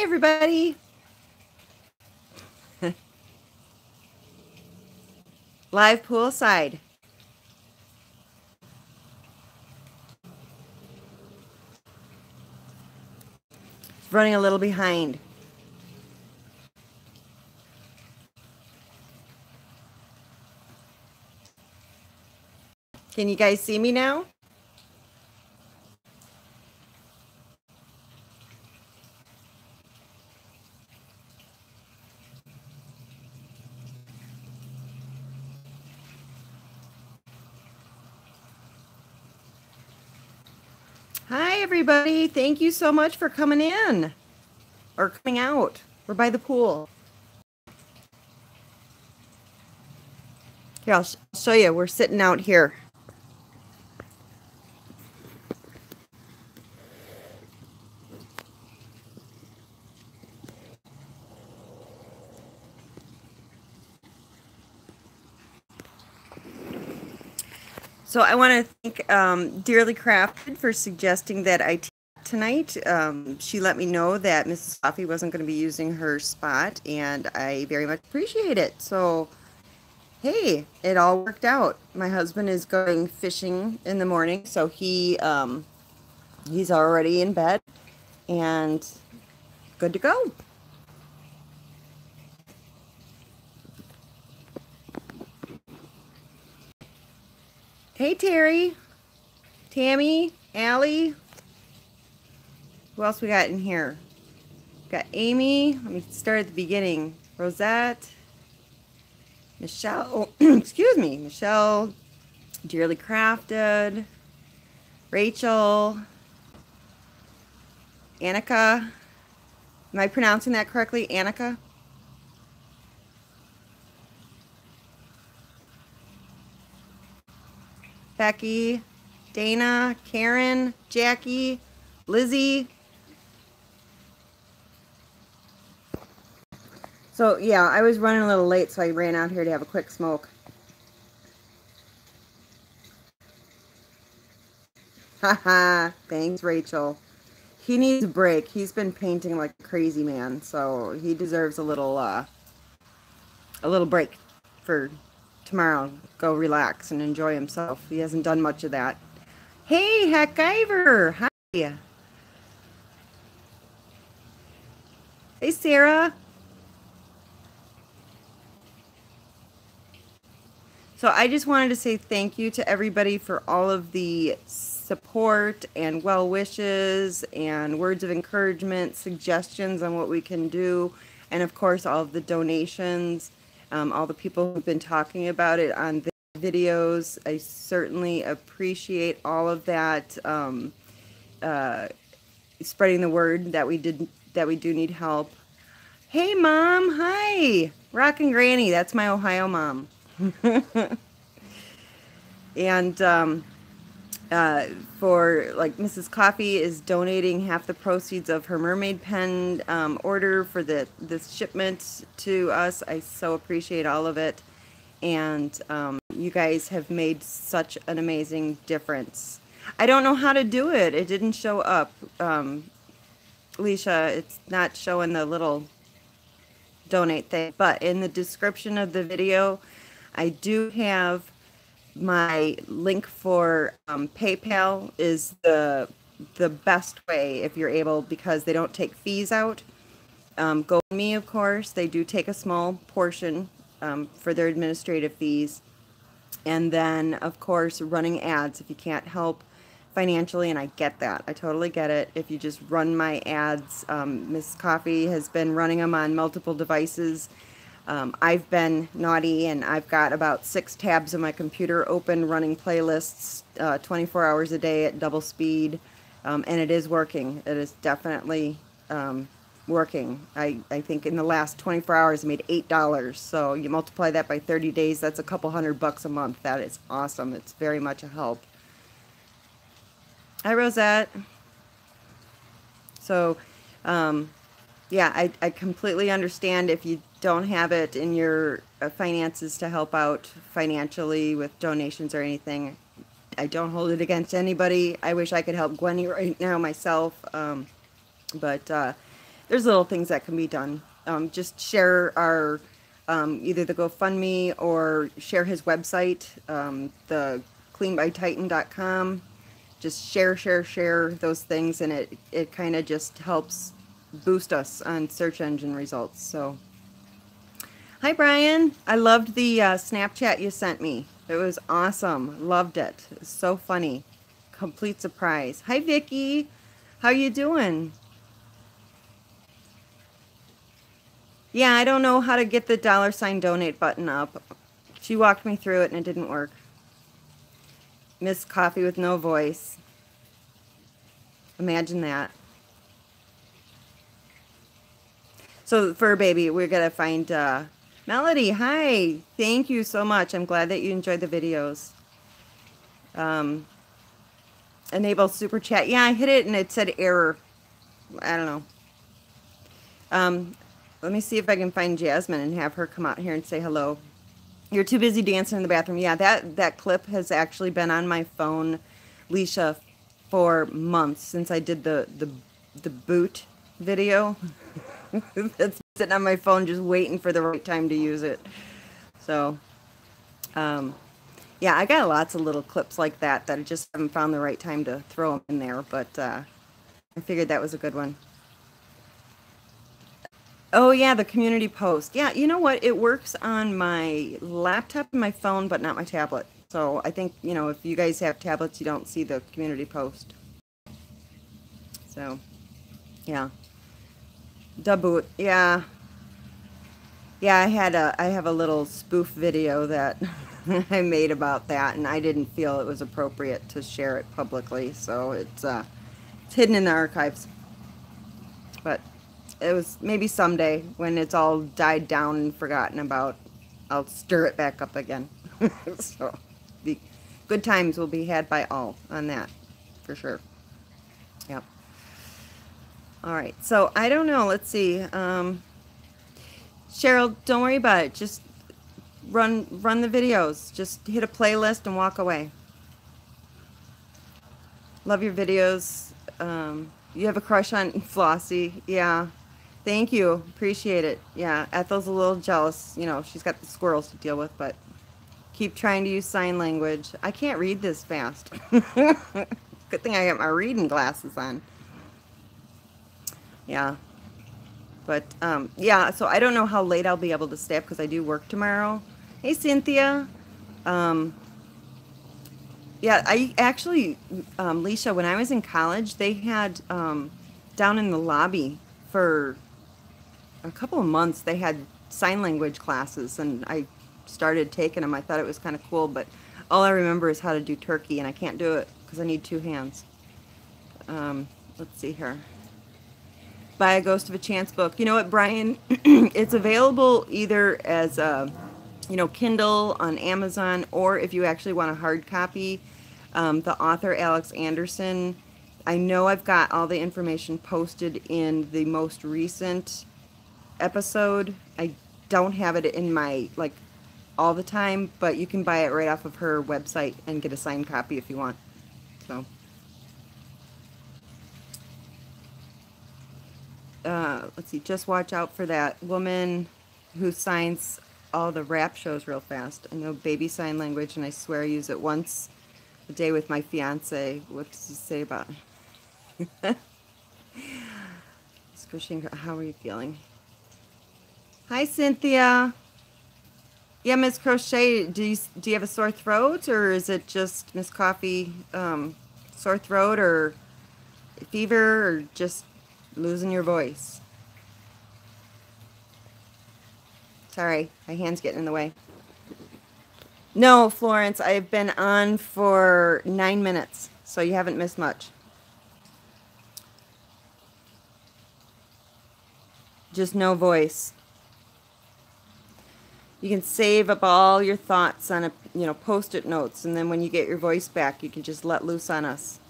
everybody. Live poolside. It's running a little behind. Can you guys see me now? Hi, everybody. Thank you so much for coming in or coming out. We're by the pool. Here, I'll show you. We're sitting out here. So I want to thank Dearly Crafted for suggesting that I teach tonight. She let me know that Mrs. Coffee wasn't going to be using her spot, and I very much appreciate it. So, hey, it all worked out. My husband is going fishing in the morning, so he's already in bed and good to go. Hey, Terry, Tammy, Allie. Who else we got in here? Got Amy. Let me start at the beginning. Rosette. Michelle. Excuse me. Michelle. Dearly Crafted. Rachel. Annika. Am I pronouncing that correctly? Annika? Becky, Dana, Karen, Jackie, Lizzie. So yeah, I was running a little late, so I ran out here to have a quick smoke. Haha, thanks, Rachel. He needs a break. He's been painting like a crazy man, so he deserves a little break for tomorrow. Go relax and enjoy himself. He hasn't done much of that. Hey, Heck Ivor. Hi. Hey, Sarah. So I just wanted to say thank you to everybody for all of the support and well wishes and words of encouragement, suggestions on what we can do, and of course all of the donations. All the people who've been talking about it on the videos. I certainly appreciate all of that, spreading the word that we do need help. Hey, Mom. Hi. Rockin' Granny. That's my Ohio mom. And for like Mrs. Coffee is donating half the proceeds of her mermaid pen order for this shipment to us. I so appreciate all of it, and you guys have made such an amazing difference. I don't know how to do it. It didn't show up, Alicia. It's not showing the little donate thing, but in the description of the video I do have my link for PayPal. Is the best way if you're able, because they don't take fees out. GoFundMe, of course, they do take a small portion for their administrative fees. And then, of course, running ads if you can't help financially, and I get that. I totally get it. If you just run my ads, Miss Coffee has been running them on multiple devices. I've been naughty, and I've got about 6 tabs on my computer open running playlists 24 hours a day at double speed, and it is working. It is definitely working. I think in the last 24 hours I made $8, so you multiply that by 30 days, that's a couple $100 a month. That is awesome. It's very much a help. Hi, Rosette. So, yeah, I completely understand if you don't have it in your finances to help out financially with donations or anything. I don't hold it against anybody. I wish I could help Gwenny right now myself, but there's little things that can be done. Just share our either the GoFundMe or share his website, the cleanbytitan.com. Just share those things, and it kind of just helps boost us on search engine results. So, hi Brian, I loved the Snapchat you sent me. It was awesome. Loved it. It was so funny. Complete surprise. Hi Vicky, how you doing? Yeah, I don't know how to get the $donate button up. She walked me through it and it didn't work. Miss Coffee with no voice. Imagine that. So, Fur Baby, we're going to find Melody. Hi. Thank you so much. I'm glad that you enjoyed the videos. Enable Super Chat. Yeah, I hit it and it said error. I don't know. Let me see if I can find Jasmine and have her come out here and say hello. You're too busy dancing in the bathroom. Yeah, that clip has actually been on my phone, Leisha, for months since I did the boot video. That's sitting on my phone just waiting for the right time to use it. So, yeah, I got lots of little clips like that I just haven't found the right time to throw them in there, but I figured that was a good one. Oh yeah, the community post. Yeah, you know what? It works on my laptop and my phone, but not my tablet. So I think, you know, if you guys have tablets, you don't see the community post. So, yeah. Daboot. Yeah. Yeah, I have a little spoof video that I made about that, and I didn't feel it was appropriate to share it publicly, so it's hidden in the archives. But it was maybe someday when it's all died down and forgotten about, I'll stir it back up again. So the good times will be had by all on that, for sure. Yep. All right, so I don't know. Let's see. Cheryl, don't worry about it. Just run the videos. Just hit a playlist and walk away. Love your videos. You have a crush on Flossie. Yeah. Thank you. Appreciate it. Yeah, Ethel's a little jealous. You know, she's got the squirrels to deal with, but keep trying to use sign language. I can't read this fast. Good thing I got my reading glasses on. Yeah. But, yeah, so I don't know how late I'll be able to stay up because I do work tomorrow. Hey, Cynthia. Yeah, I actually, Leisha, when I was in college, they had, down in the lobby for a couple of months, they had sign language classes, and I started taking them. I thought it was kind of cool, but all I remember is how to do turkey, and I can't do it because I need 2 hands. Let's see here. Buy a Ghost of a Chance book. You know what, Brian? It's available either as a, you know, Kindle on Amazon, or if you actually want a hard copy, the author Alex Anderson. I know I've got all the information posted in the most recent episode. I don't have it in my, like, all the time, but you can buy it right off of her website and get a signed copy if you want. So, let's see, just watch out for that woman who signs all the rap shows real fast. I know baby sign language, and I swear I use it once a day with my fiance. What does he say about it? Squishing. How are you feeling? Hi, Cynthia. Yeah, Miss Crochet, do you have a sore throat, or is it just Miss Coffee, sore throat, or fever, or just losing your voice? Sorry, my hand's getting in the way. No, Florence, I've been on for 9 minutes, so you haven't missed much. Just no voice. You can save up all your thoughts on a, you know, post-it notes, and then when you get your voice back, you can just let loose on us.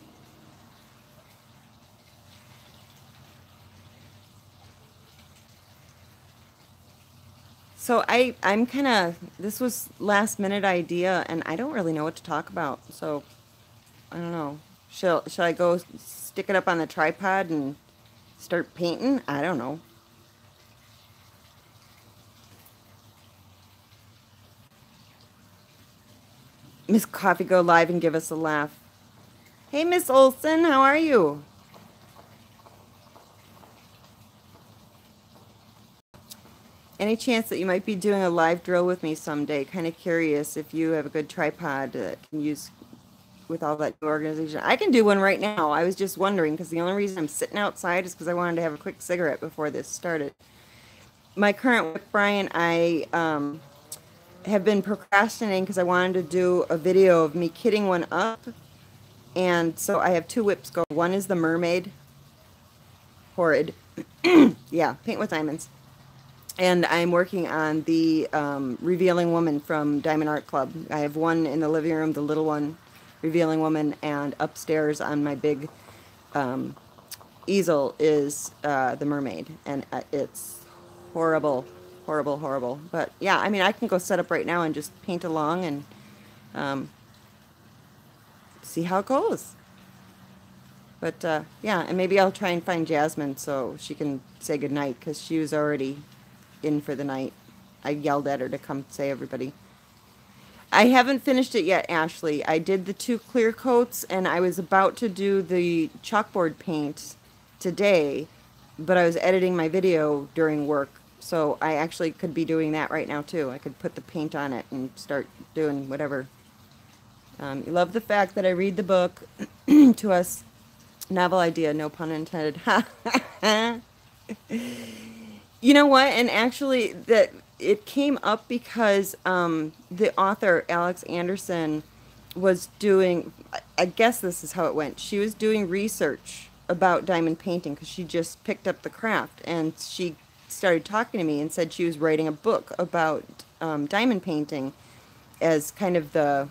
So I'm kind of, this was last minute idea, and I don't really know what to talk about. So I don't know. Shall I go stick it up on the tripod and Start painting? I don't know. Miss Coffee, go live and give us a laugh. Hey, Miss Olson, how are you? Any chance that you might be doing a live drill with me someday? Kind of curious if you have a good tripod that can use with all that new organization. I can do one right now. I was just wondering because the only reason I'm sitting outside is because I wanted to have a quick cigarette before this started. My current whip, Brian, I have been procrastinating because I wanted to do a video of me kitting one up. And so I have 2 whips going. One is the mermaid. Horrid. Yeah, paint with diamonds. And I'm working on the Revealing Woman from Diamond Art Club. I have one in the living room, the little one, Revealing Woman, and upstairs on my big easel is the mermaid. And it's horrible, horrible, horrible. But yeah, I mean, I can go set up right now and just paint along and see how it goes. But yeah, and maybe I'll try and find Jasmine so she can say goodnight because she was already in for the night. I yelled at her to come say everybody. I haven't finished it yet, Ashley. I did the 2 clear coats and I was about to do the chalkboard paint today, but I was editing my video during work, so I actually could be doing that right now too. I could put the paint on it and start doing whatever. You love the fact that I read the book to us. Novel idea, no pun intended. You know what? And actually, that it came up because the author, Alex Anderson, was doing, I guess this is how it went. She was doing research about diamond painting because she just picked up the craft. And she started talking to me and said she was writing a book about diamond painting as kind of the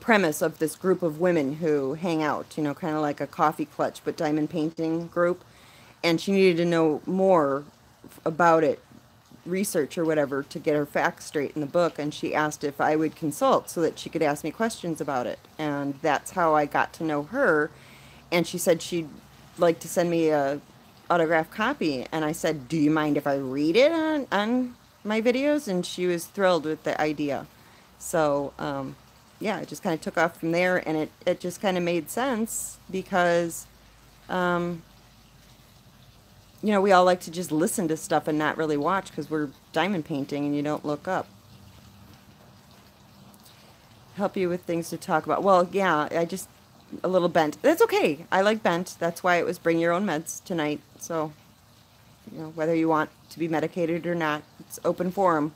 premise of this group of women who hang out, you know, kind of like a coffee clutch, but diamond painting group. And she needed to know more about it, research or whatever, to get her facts straight in the book. And she asked if I would consult so that she could ask me questions about it. And that's how I got to know her. And she said she'd like to send me a autographed copy. And I said, do you mind if I read it on my videos? And she was thrilled with the idea. So, yeah, it just kind of took off from there, and it just kind of made sense because, you know, we all like to just listen to stuff and not really watch because we're diamond painting and you don't look up. Help you with things to talk about. Well, yeah, I just, a little bent. That's okay. I like bent. That's why it was bring your own meds tonight. So, you know, whether you want to be medicated or not, it's open forum.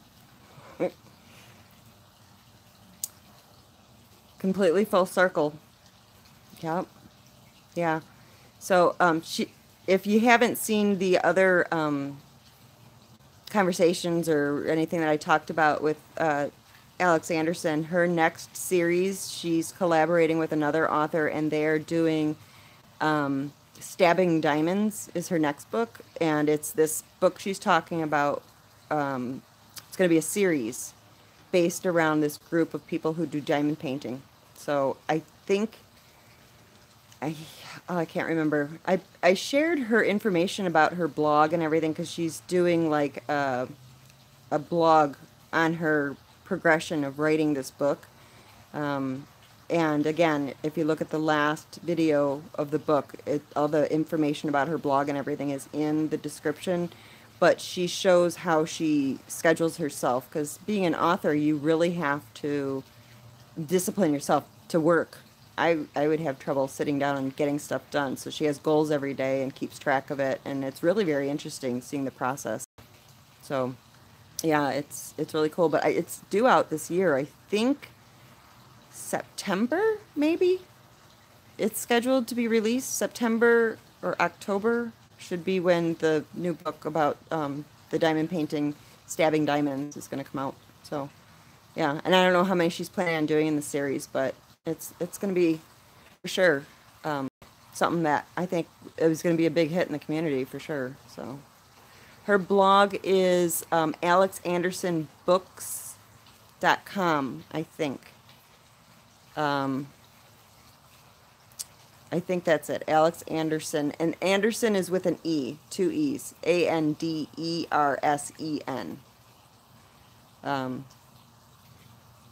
Completely full circle. Yep. Yeah. So, if you haven't seen the other conversations or anything that I talked about with Alex Anderson, her next series, she's collaborating with another author, and they're doing Stabbing Diamonds is her next book, and it's this book she's talking about. It's going to be a series based around this group of people who do diamond painting. So I think, I can't remember. I shared her information about her blog and everything because she's doing like a blog on her progression of writing this book. And again, if you look at the last video of the book, all the information about her blog and everything is in the description. But she shows how she schedules herself, because being an author, you really have to discipline yourself to work. I would have trouble sitting down and getting stuff done. So she has goals every day and keeps track of it, and it's really very interesting seeing the process. So yeah, it's really cool. But it's due out this year. I think September, maybe. It's scheduled to be released September or October. Should be when the new book about the diamond painting, Stabbing Diamonds, is going to come out. So, yeah, and I don't know how many she's planning on doing in the series, but it's going to be, for sure, something that I think it was going to be a big hit in the community, for sure. So, her blog is alexandersonbooks.com, I think. I think that's it. Alex Anderson. And Anderson is with an E, 2 E's. Andersen.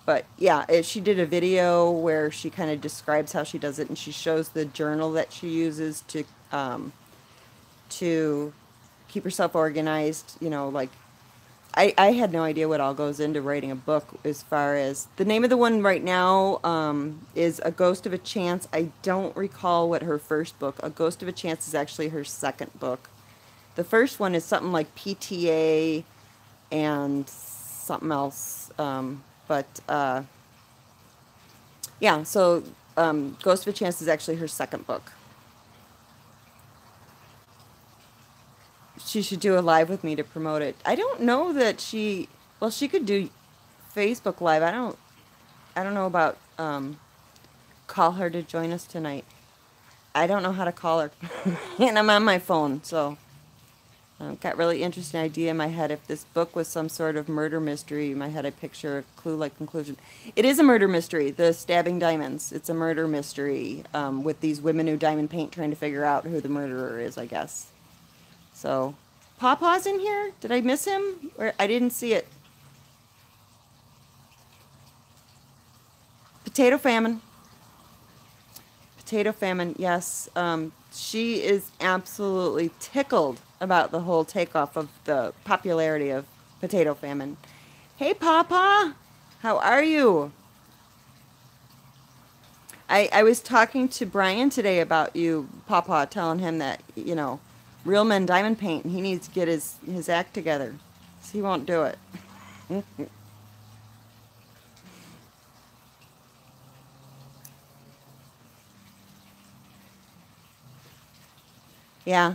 But yeah, she did a video where she kind of describes how she does it, and she shows the journal that she uses to keep herself organized. You know, like I had no idea what all goes into writing a book. As far as the name of the one right now is A Ghost of a Chance. I don't recall what her first book. A Ghost of a Chance is actually her second book. The first one is something like PTA and something else. Yeah, so Ghost of a Chance is actually her second book. She should do a live with me to promote it. I don't know that she, well, she could do Facebook Live. I don't know about call her to join us tonight. I don't know how to call her. And I'm on my phone, so got really interesting idea in my head. If this book was some sort of murder mystery, in my head I picture a clue-like conclusion. It is a murder mystery, The Stabbing Diamonds. It's a murder mystery with these women who diamond paint trying to figure out who the murderer is, I guess. So, Pawpaw's in here? Did I miss him? Or I didn't see it. Potato famine. Potato famine, yes. She is absolutely tickled about the whole takeoff of the popularity of potato famine. Hey, Pawpaw! How are you? I was talking to Brian today about you, Pawpaw, telling him that, you know, real men diamond paint, and he needs to get his act together. So he won't do it. Yeah.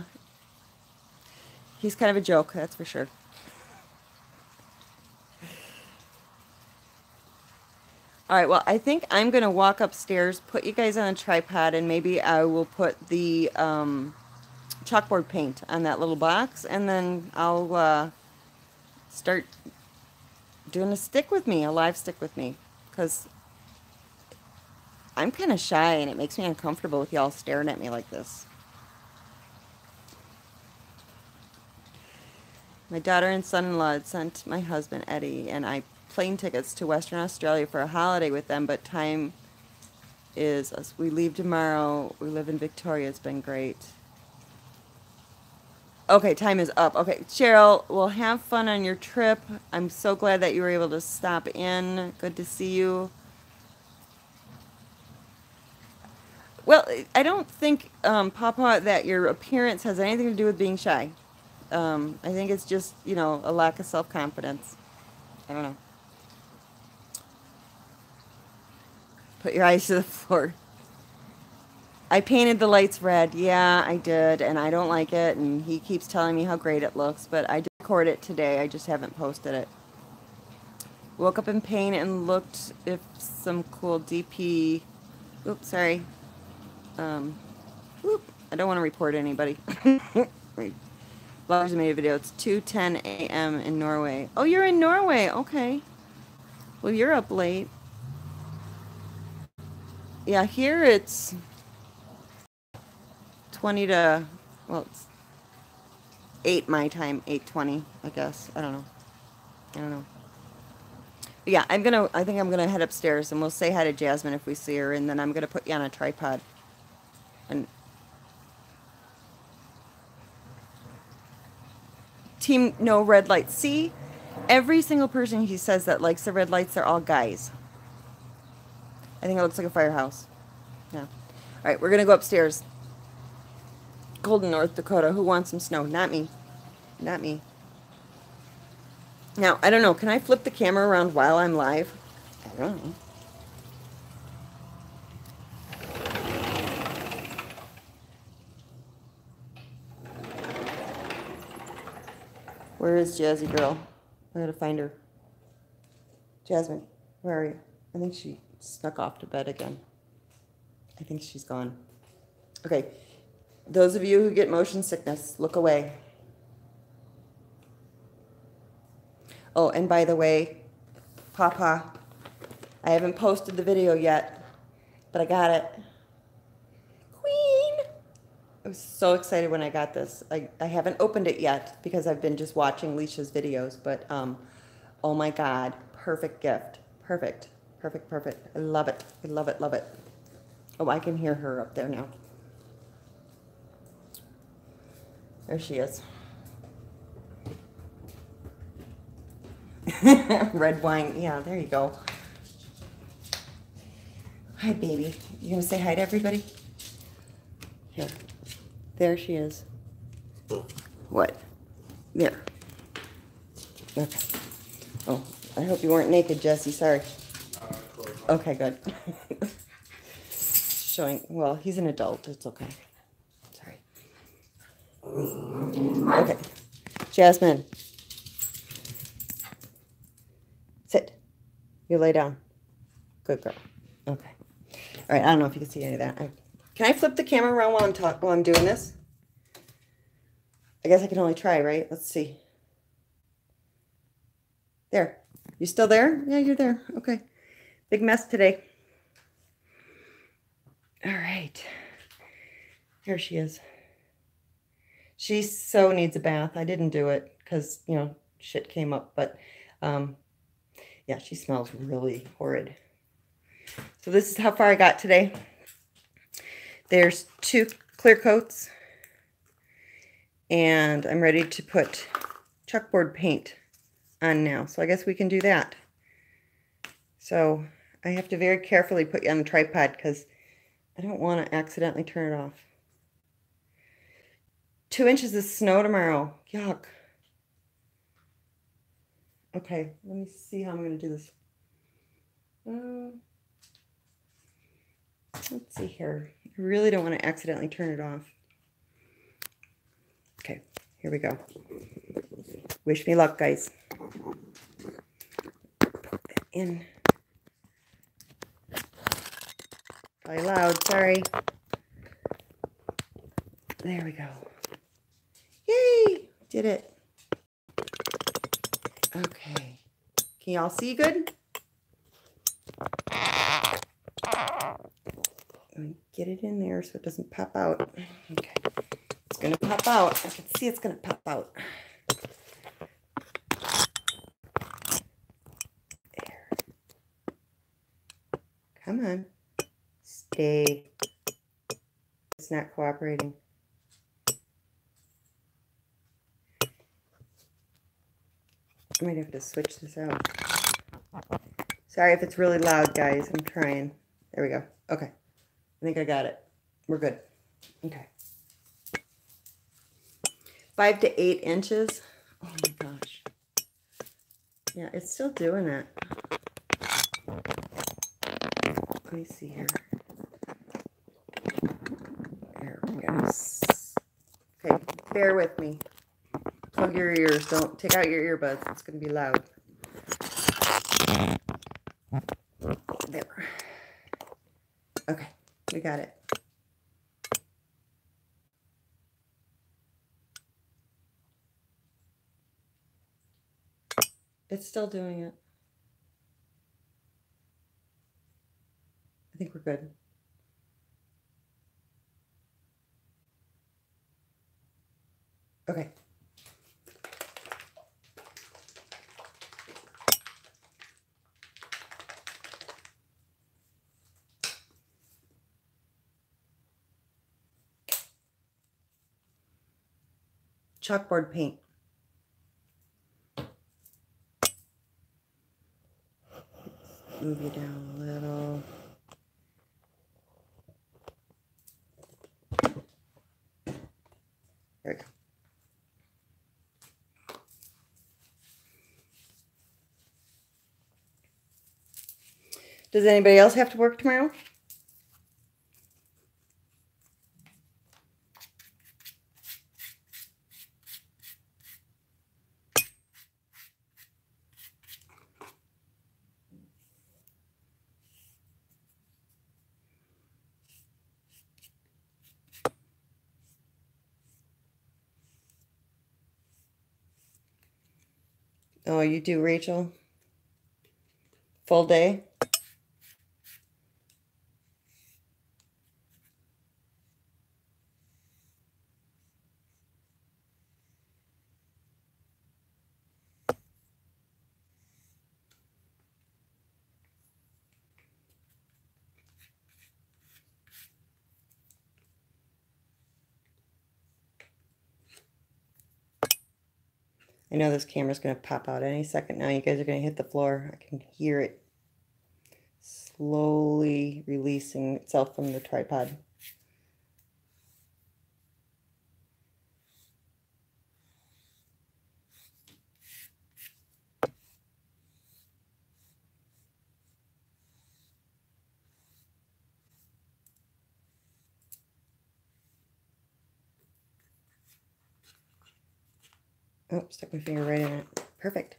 He's kind of a joke, that's for sure. All right, well, I think I'm going to walk upstairs, put you guys on a tripod, and maybe I will put the chalkboard paint on that little box, and then I'll start doing a stick with me, a live stick with me, because I'm kind of shy, and it makes me uncomfortable with y'all staring at me like this. My daughter and son-in-law had sent my husband, Eddie, and I plane tickets to Western Australia for a holiday with them, but time is us. We leave tomorrow. We live in Victoria. It's been great. Okay, time is up. Okay, Cheryl, well, have fun on your trip. I'm so glad that you were able to stop in. Good to see you. Well, I don't think, Papa, that your appearance has anything to do with being shy. I think it's just, you know, a lack of self-confidence. I don't know. Put your eyes to the floor. I painted the lights red. Yeah, I did, and I don't like it, and he keeps telling me how great it looks, but I did record it today. I just haven't posted it. Woke up in pain and looked if some cool DP... Oops, sorry. Whoop. I don't want to report anybody. Bloggers made a video. It's 2:10 a.m. in Norway. Oh, you're in Norway. Okay. Well, you're up late. Yeah, here it's 20 to, well, it's 8 my time, 8:20, I guess. I don't know. But yeah, I think I'm gonna head upstairs and we'll say hi to Jasmine if we see her, and then I'm gonna put you on a tripod. And Team no red lights. See, every single person he says that likes the red lights, they're all guys. I think it looks like a firehouse. Yeah. All right, we're gonna go upstairs. Golden, North Dakota. Who wants some snow? Not me. Not me. Now, I don't know. Can I flip the camera around while I'm live? I don't know. Where is Jazzy girl? I gotta find her. Jasmine, where are you? I think she snuck off to bed again. I think she's gone. Okay. Those of you who get motion sickness, look away. Oh, and by the way, Papa, I haven't posted the video yet, but I got it. Whee! I was so excited when I got this. I haven't opened it yet because I've been just watching Leisha's videos, but oh my God, perfect gift. Perfect. Perfect, perfect. I love it. I love it, love it. Oh, I can hear her up there now. There she is. Red wine. Yeah, there you go. Hi, baby. You gonna say hi to everybody? Here. There she is. What? There. Okay. Oh, I hope you weren't naked, Jesse. Sorry. Okay, good. Showing. Well, he's an adult. It's okay. Sorry. Okay. Jasmine. Sit. You lay down. Good girl. Okay. All right. I don't know if you can see any of that. Can I flip the camera around while I'm doing this? I guess I can only try, right? Let's see. There. You still there? Yeah, you're there. Okay. Big mess today. All right. Here she is. She so needs a bath. I didn't do it because, you know, shit came up. But, yeah, she smells really horrid. So this is how far I got today. There's 2 clear coats. And I'm ready to put chalkboard paint on now. So I guess we can do that. So I have to very carefully put you on the tripod because I don't want to accidentally turn it off. 2 inches of snow tomorrow. Yuck. Okay, let me see how I'm going to do this. Let's see here. I really don't want to accidentally turn it off. Okay, here we go. Wish me luck, guys. Put that in. Probably loud, sorry. There we go. Yay! Did it. Okay. Can y'all see good? Get it in there so it doesn't pop out. Okay. It's going to pop out. I can see it's going to pop out. There. Come on. Stay. It's not cooperating. I might have to switch this out. Sorry if it's really loud, guys. I'm trying. There we go. Okay. I think I got it. We're good. Okay. 5 to 8 inches. Oh my gosh. Yeah, it's still doing it. Let me see here. There we go. Okay, bear with me. Plug your ears. Don't take out your earbuds. It's going to be loud. There. Okay, we got it. It's still doing it. I think we're good. Okay. Chalkboard paint. Move you down a little. There we go. Does anybody else have to work tomorrow? Oh, you do, Rachel? Full day? I know this camera's going to pop out any second now. You guys are going to hit the floor. I can hear it slowly releasing itself from the tripod. Oh, stuck my finger right in it. Perfect.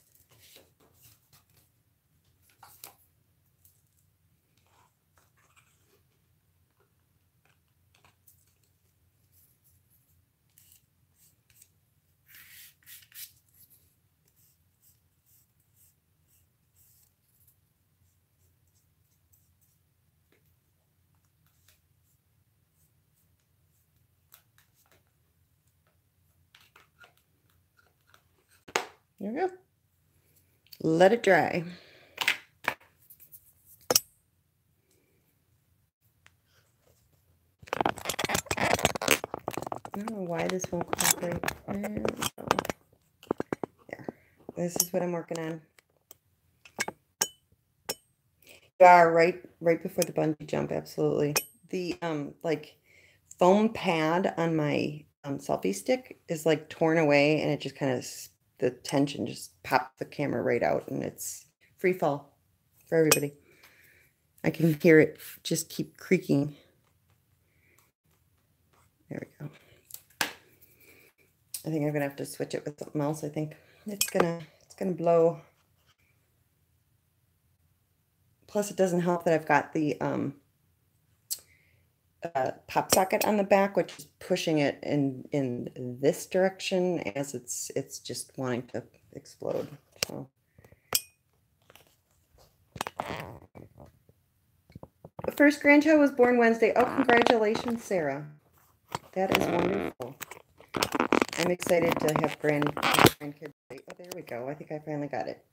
There we go. Let it dry. I don't know why this won't cooperate. There. This is what I'm working on. Yeah, right before the bungee jump, absolutely. The like foam pad on my selfie stick is like torn away, and it just kind of, the tension just popped the camera right out, and it's free fall for everybody. I can hear it just keep creaking. There we go. I think I'm gonna have to switch it with something else. I think it's gonna blow. Plus, it doesn't help that I've got the pop socket on the back, which is pushing it in this direction as it's just wanting to explode. So, the first grandchild was born Wednesday. Oh, congratulations, Sarah. That is wonderful. I'm excited to have grandkids. Oh, there we go. I think I finally got it.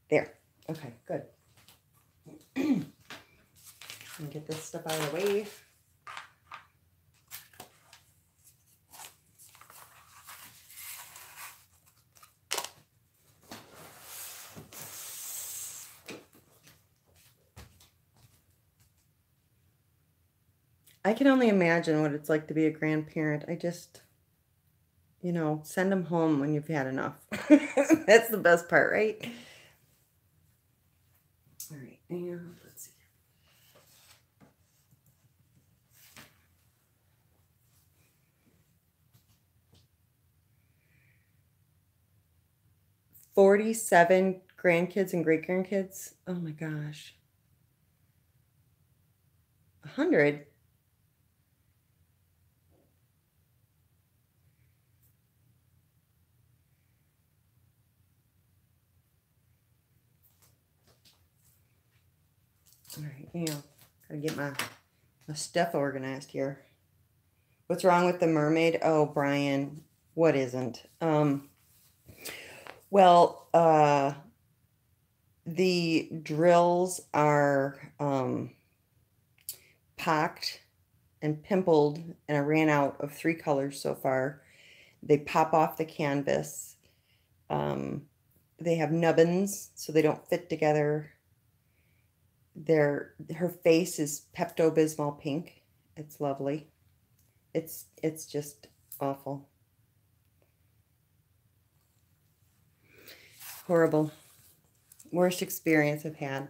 There. Okay, good. And get this stuff out of the way. I can only imagine what it's like to be a grandparent. I just, you know, send them home when you've had enough. That's the best part, right? All right, and let's see. "47 grandkids and great-grandkids." Oh my gosh. 100? All right, you know, gotta get my stuff organized here. What's wrong with the mermaid? Oh, Brian, what isn't? Well, the drills are pocked and pimpled, and I ran out of 3 colors so far. They pop off the canvas. They have nubbins, so they don't fit together. Her face is Pepto-Bismol pink. It's lovely. It's just awful. Horrible. Worst experience I've had.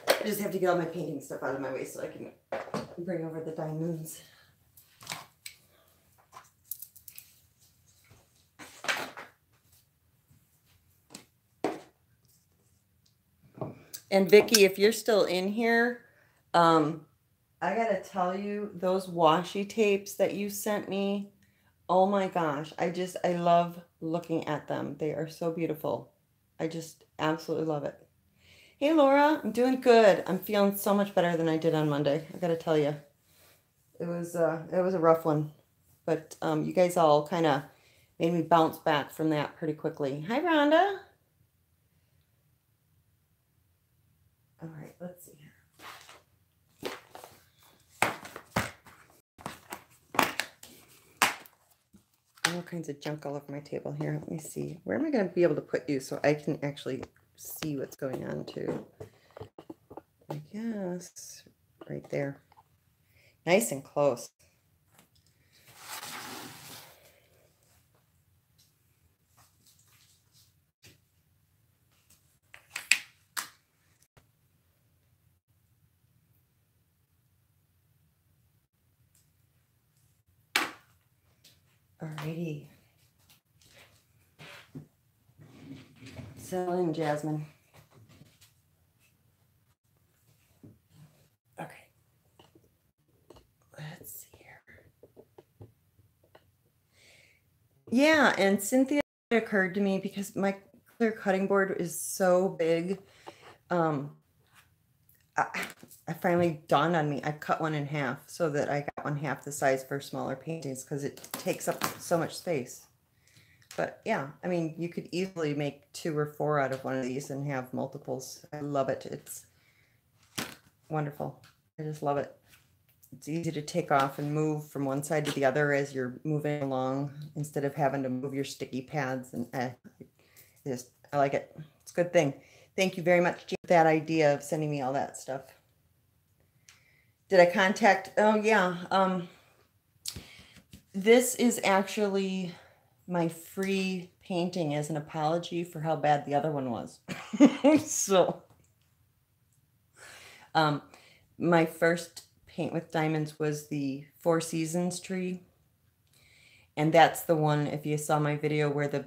I just have to get all my painting stuff out of my way so I can bring over the diamonds. And Vicki, if you're still in here, I gotta tell you, those washi tapes that you sent me, oh my gosh, I love looking at them. They are so beautiful. I just absolutely love it. Hey Laura, I'm doing good. I'm feeling so much better than I did on Monday. I gotta tell you, it was a rough one, but you guys all kind of made me bounce back from that pretty quickly. Hi Rhonda. All right, let's see. kinds of junk all over my table here. Let me see. Where am I going to be able to put you so I can actually see what's going on too? I guess right there. Nice and close. Alrighty. Settle in, Jasmine. Okay. Let's see here. Yeah, and Cynthia, it occurred to me because my clear cutting board is so big. I finally dawned on me, I cut one in half so that I got one half the size for smaller paintings because it takes up so much space. But yeah, I mean, you could easily make 2 or 4 out of one of these and have multiples. I love it. It's wonderful. I just love it. It's easy to take off and move from one side to the other as you're moving along instead of having to move your sticky pads. And I like it. It's a good thing. Thank you very much, Jean, for that idea of sending me all that stuff. Did I contact? Oh, yeah. This is actually my free painting as an apology for how bad the other one was. So, my first paint with diamonds was the 4 Seasons tree. And that's the one, if you saw my video, where the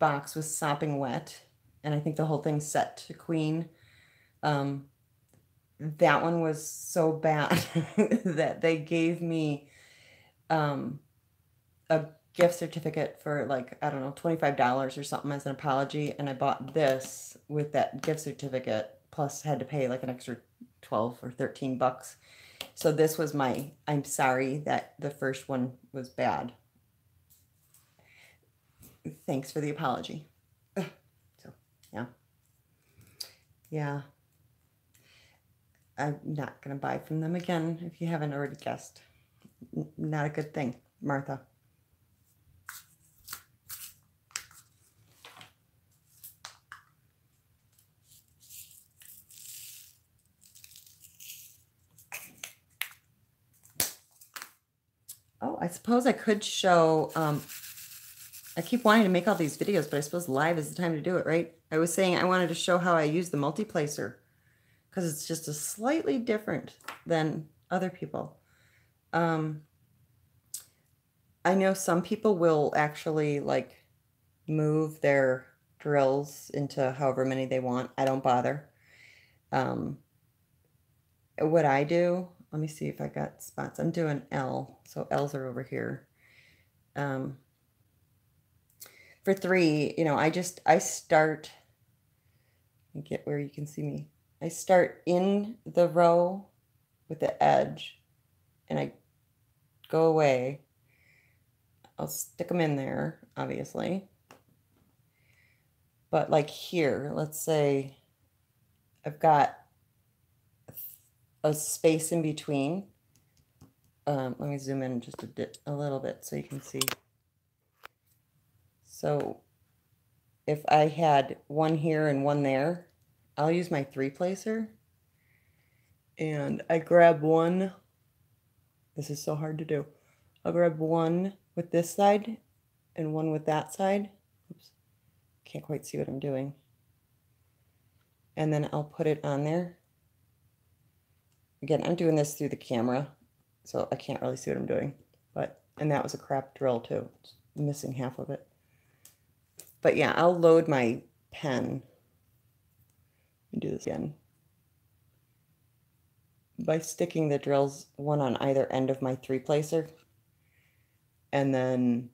box was sopping wet. And I think the whole thing's set to queen. That one was so bad that they gave me a gift certificate for like, I don't know, $25 or something as an apology. And I bought this with that gift certificate, plus had to pay like an extra 12 or 13 bucks. So this was my, I'm sorry that the first one was bad. Thanks for the apology. So, yeah. Yeah. I'm not going to buy from them again, if you haven't already guessed. Not a good thing, Martha. Oh, I suppose I could show, I keep wanting to make all these videos, but I suppose live is the time to do it, right? I was saying I wanted to show how I use the multi-placer because it's just a slightly different than other people. I know some people will actually like move their drills into however many they want. I don't bother. What I do, let me see if I got spots. I'm doing L, so L's are over here. For 3, you know, I start, get where you can see me. I start in the row with the edge and I go away. I'll stick them in there, obviously. But like here, let's say I've got a space in between. Let me zoom in just a little bit so you can see. So if I had one here and one there, I'll use my 3-placer. And I grab one. This is so hard to do. I'll grab one with this side and one with that side. Oops. Can't quite see what I'm doing. And then I'll put it on there. Again, I'm doing this through the camera, so I can't really see what I'm doing. And that was a crap drill too. It's missing half of it. But yeah, I'll load my pen and do this again by sticking the drills one on either end of my 3-placer. And then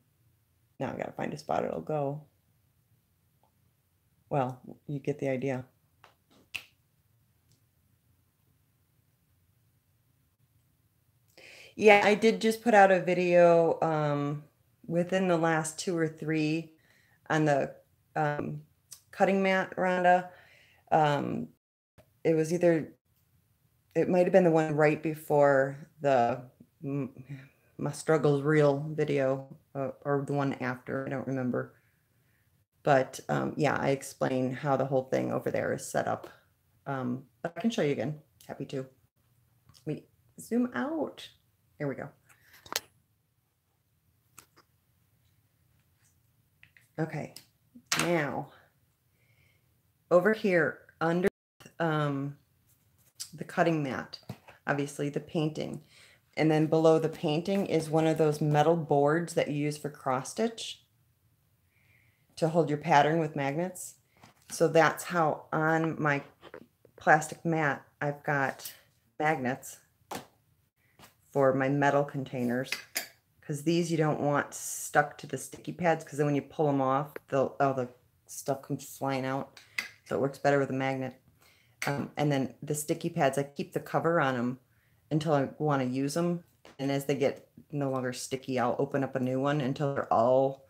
now I gotta find a spot it'll go. Well, you get the idea. Yeah, I did just put out a video within the last 2 or 3 on the cutting mat, Rhonda. It was either, it might have been the one right before the my struggles real video, or the one after, I don't remember. But yeah, I explain how the whole thing over there is set up. But I can show you again. Happy to. Let me zoom out. Here we go. Okay, now over here under the cutting mat, obviously the painting, and then below the painting is one of those metal boards that you use for cross stitch to hold your pattern with magnets. So that's how on my plastic mat I've got magnets for my metal containers, because these you don't want stuck to the sticky pads, because then when you pull them off, all the stuff comes flying out. So it works better with a magnet. And then the sticky pads, I keep the cover on them until I want to use them. And as they get no longer sticky, I'll open up a new one until they're all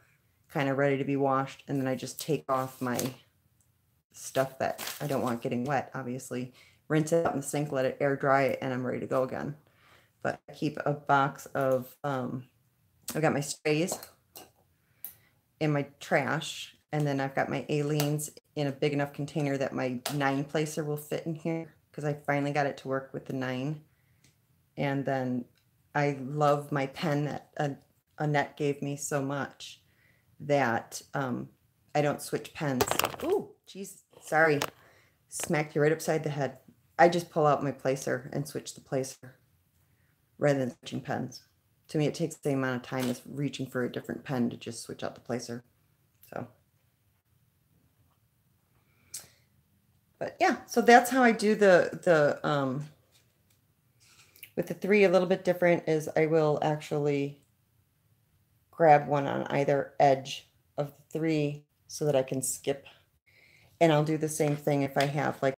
kind of ready to be washed. And then I just take off my stuff that I don't want getting wet, obviously. Rinse it out in the sink, let it air dry, and I'm ready to go again. But I keep a box of, I've got my sprays in my trash, and then I've got my Aleenes in a big enough container that my 9 placer will fit in here, because I finally got it to work with the 9. And then I love my pen that Annette gave me so much that I don't switch pens. Ooh, geez, sorry. Smacked you right upside the head. I just pull out my placer and switch the placer rather than switching pens. To me, it takes the same amount of time as reaching for a different pen to just switch out the placer. So, but yeah, so that's how I do the with the 3 a little bit different is I will actually grab one on either edge of the 3 so that I can skip. And I'll do the same thing if I have like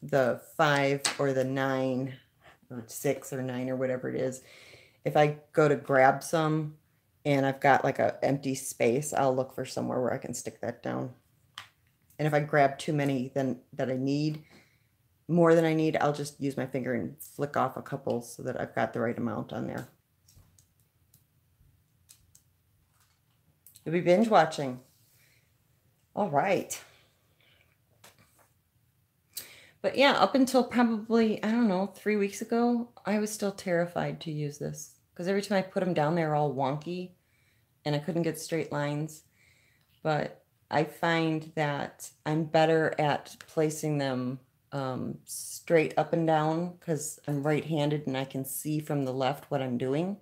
the 5 or the 9 or 6 or 9 or whatever it is. If I go to grab some and I've got like an empty space, I'll look for somewhere where I can stick that down. And if I grab too many that I need, more than I need, I'll just use my finger and flick off a couple so that I've got the right amount on there. You'll be binge watching. All right. But yeah, up until probably, I don't know, 3 weeks ago, I was still terrified to use this, because every time I put them down, they were all wonky and I couldn't get straight lines. But I find that I'm better at placing them straight up and down, because I'm right-handed and I can see from the left what I'm doing,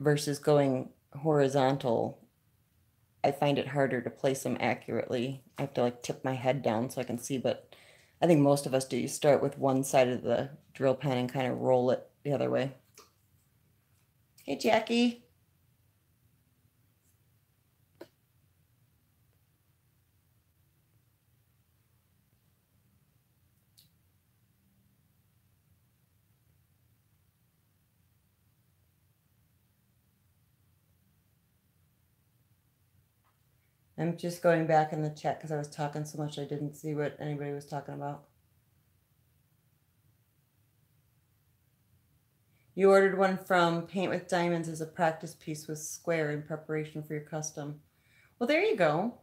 versus going horizontal. I find it harder to place them accurately. I have to like tip my head down so I can see, but I think most of us do. You start with one side of the drill pen and kind of roll it the other way. Hey, Jackie. I'm just going back in the chat because I was talking so much I didn't see what anybody was talking about. You ordered one from Paint with Diamonds as a practice piece with square in preparation for your custom. Well, there you go.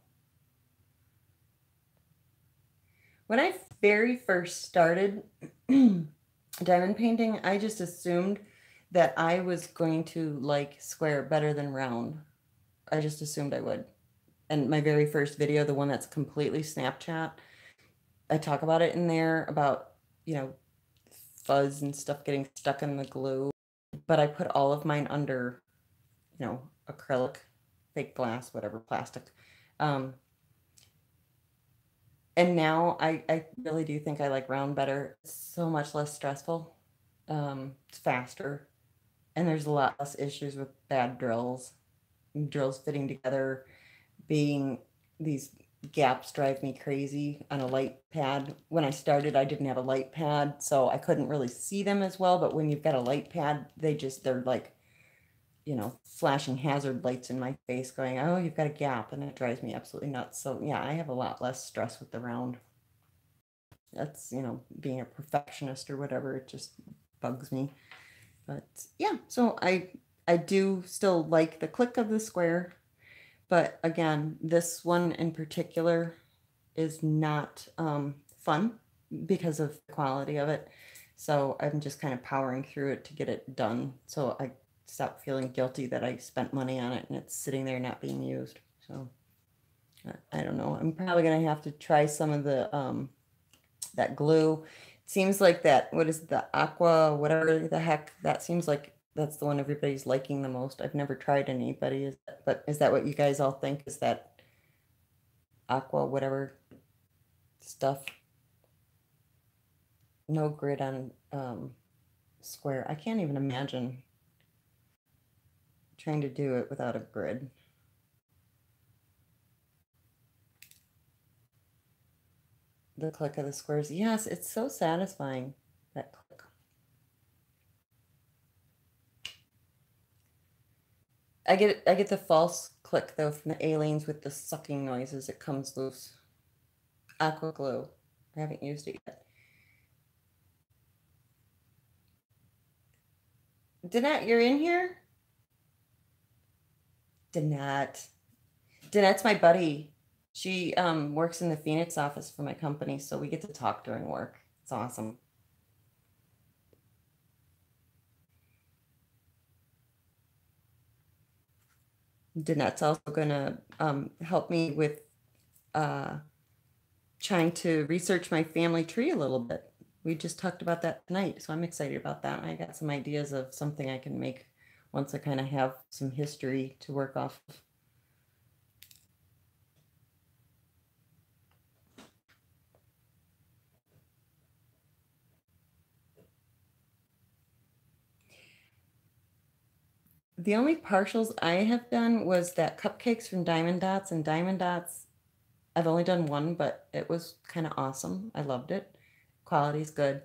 When I very first started diamond painting, I just assumed that I was going to like square better than round. I just assumed I would. And my very first video, the one that's completely Snapchat, I talk about it in there about, you know, fuzz and stuff getting stuck in the glue. But I put all of mine under, you know, acrylic, fake glass, whatever, plastic. And now I really do think I like round better. It's so much less stressful. It's faster. And there's a lot less issues with bad drills. Drills fitting together, being these gaps drive me crazy on a light pad. When I started, I didn't have a light pad, so I couldn't really see them as well. But when you've got a light pad, they're like, you know, flashing hazard lights in my face going, oh, you've got a gap, and it drives me absolutely nuts. So yeah, I have a lot less stress with the round. That's, you know, being a perfectionist or whatever, it just bugs me. But yeah, so I I do still like the click of the square, but again, this one in particular is not fun because of the quality of it. So I'm just kind of powering through it to get it done. So I stop feeling guilty that I spent money on it and it's sitting there not being used. So I don't know. I'm probably going to have to try some of the that glue. It seems like that, what is the aqua, whatever the heck, that seems like that's the one everybody's liking the most. I've never tried anybody, but is that what you guys all think? Is that aqua, whatever stuff? No grid on square. I can't even imagine trying to do it without a grid. The click of the squares. Yes, it's so satisfying, that click. I get the false click though from the aliens with the sucking noises. It comes loose. Aqua glue. I haven't used it yet. Danette, you're in here? Danette. Danette's my buddy. She works in the Phoenix office for my company, so we get to talk during work. It's awesome. Danette's also gonna help me with trying to research my family tree a little bit. We just talked about that tonight, so I'm excited about that. I got some ideas of something I can make once I kind of have some history to work off of. The only partials I have done was that cupcakes from Diamond Dots, and Diamond Dots, I've only done one, but it was kind of awesome. I loved it. Quality's good.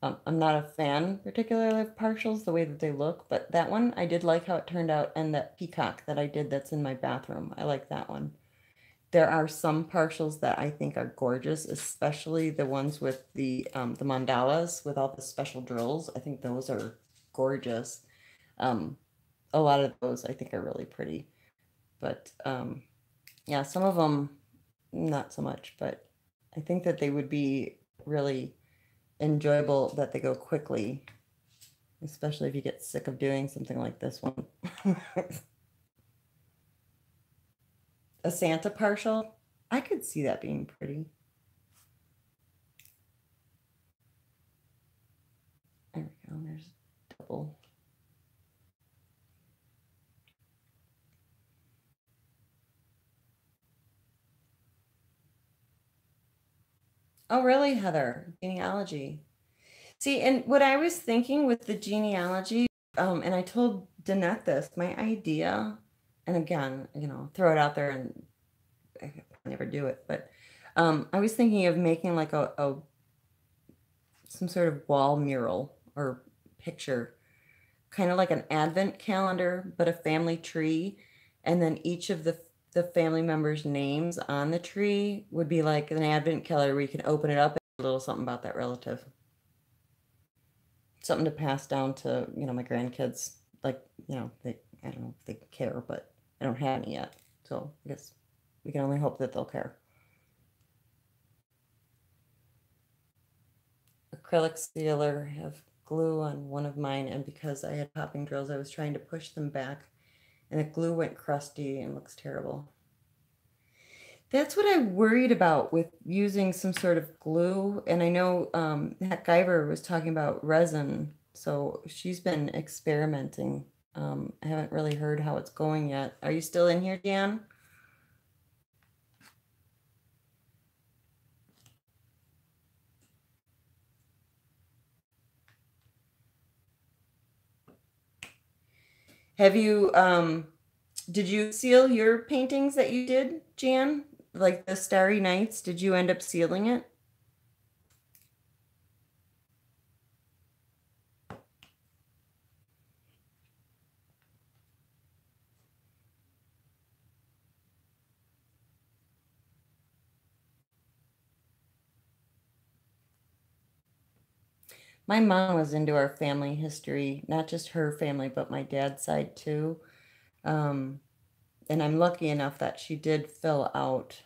I'm not a fan particularly of partials, the way that they look, but that one, I did like how it turned out, and that peacock that I did that's in my bathroom. I like that one. There are some partials that I think are gorgeous, especially the ones with the mandalas with all the special drills. I think those are gorgeous. A lot of those I think are really pretty, but yeah, some of them not so much, but I think that they would be really enjoyable, that they go quickly, especially if you get sick of doing something like this one. A Santa partial, I could see that being pretty. There we go, there's double. Oh, really, Heather? Genealogy. See, and what I was thinking with the genealogy, and I told Danette this, my idea, and again, throw it out there and I never do it, but I was thinking of making like some sort of wall mural or picture, kind of like an advent calendar, but a family tree, and then each of the family members' names on the tree would be like an advent calendar where you can open it up and a little something about that relative. Something to pass down to, my grandkids. Like, I don't know if they care, but I don't have any yet. So I guess we can only hope that they'll care. Acrylic sealer, have glue on one of mine, and because I had popping drills, I was trying to push them back, and the glue went crusty and looks terrible. That's what I worried about with using some sort of glue. And I know Hat Guyver was talking about resin, so she's been experimenting. I haven't really heard how it's going yet. Are you still in here, Dan? Have you, did you seal your paintings that you did, Jan? Like the Starry Nights, did you end up sealing it? My mom was into our family history, not just her family, but my dad's side too. And I'm lucky enough that she did fill out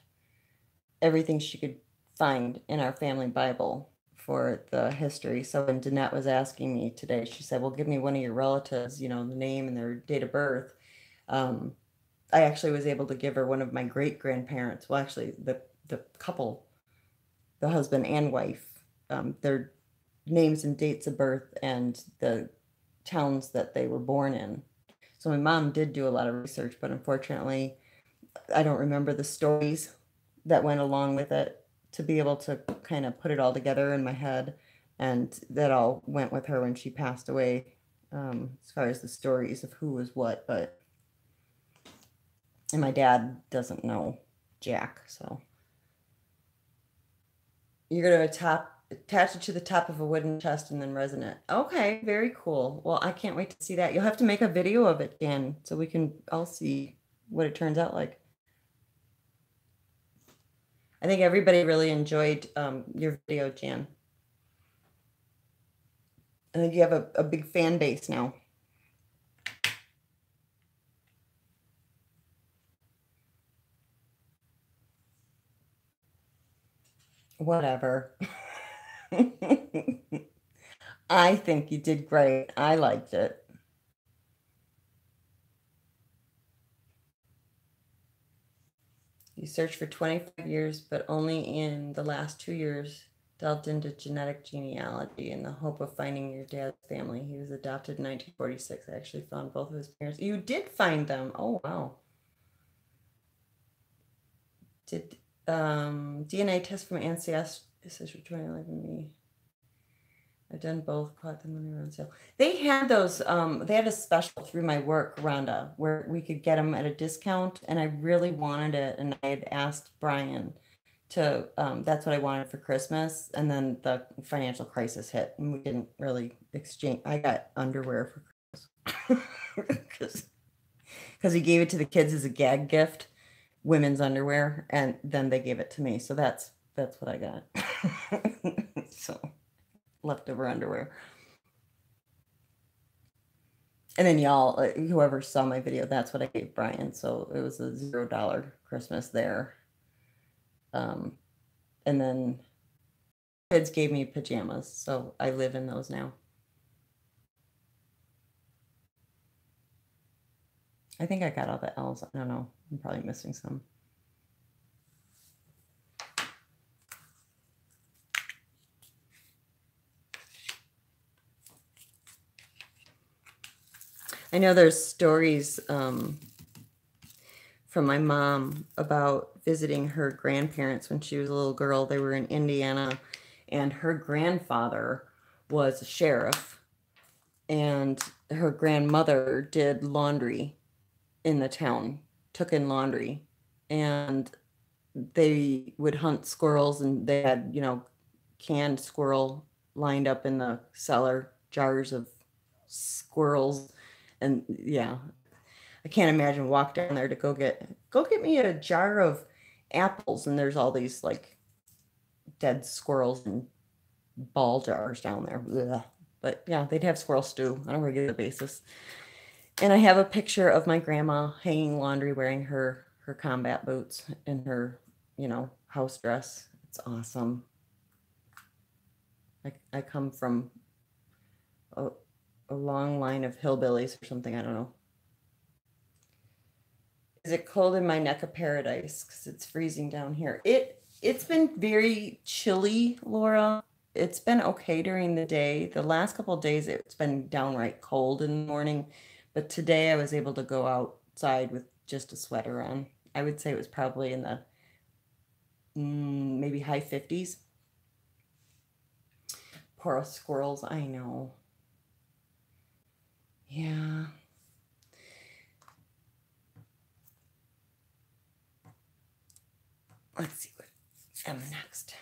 everything she could find in our family Bible for the history. So when Danette was asking me today, she said, well, give me one of your relatives, you know, the name and their date of birth. I actually was able to give her one of my great-grandparents. Well, actually, the couple, the husband and wife, their names and dates of birth and the towns that they were born in. So my mom did do a lot of research, but unfortunately, I don't remember the stories that went along with it to be able to kind of put it all together in my head. And that all went with her when she passed away, as far as the stories of who was what. But, and my dad doesn't know Jack, so. You're going to attach it to the top of a wooden chest and then resin it. Okay, very cool. Well, I can't wait to see that. You'll have to make a video of it, Dan, so we can all see what it turns out like. I think everybody really enjoyed your video, Jan. I think you have a big fan base now. Whatever. I think you did great. I liked it. You searched for 25 years, but only in the last 2 years delved into genetic genealogy in the hope of finding your dad's family. He was adopted in 1946. I actually found both of his parents. You did find them. Oh, wow. Did DNA test from ancestry for 2011. I've done both, caught them when they were on sale. They had those, they had a special through my work, Rhonda, where we could get them at a discount, and I really wanted it, and I had asked Brian to, that's what I wanted for Christmas, and then the financial crisis hit, and we didn't really exchange. I got underwear for Christmas, because he gave it to the kids as a gag gift, women's underwear, and then they gave it to me, so that's what I got. So leftover underwear. And then y'all, whoever saw my video, that's what I gave Brian. So it was a $0 Christmas there. And then kids gave me pajamas, so I live in those now. I think I got all the L's. I don't know. I'm probably missing some. I know there's stories from my mom about visiting her grandparents when she was a little girl. They were in Indiana, and her grandfather was a sheriff, and her grandmother did laundry in the town, took in laundry, and they would hunt squirrels, and they had, you know, canned squirrel lined up in the cellar, jars of squirrels. And yeah, I can't imagine walk down there to go get me a jar of apples, and there's all these like dead squirrels and ball jars down there. Ugh. But yeah, they'd have squirrel stew on a regular basis. And I have a picture of my grandma hanging laundry, wearing her combat boots and her, you know, house dress. It's awesome. I come from a long line of hillbillies or something. I don't know. Is it cold in my neck of paradise? Because it's freezing down here. It's been very chilly, Laura. It's been okay during the day. The last couple of days, it's been downright cold in the morning. But today I was able to go outside with just a sweater on. I would say it was probably in the maybe high 50s. Poor squirrels, I know. Yeah. Let's see what I'm next.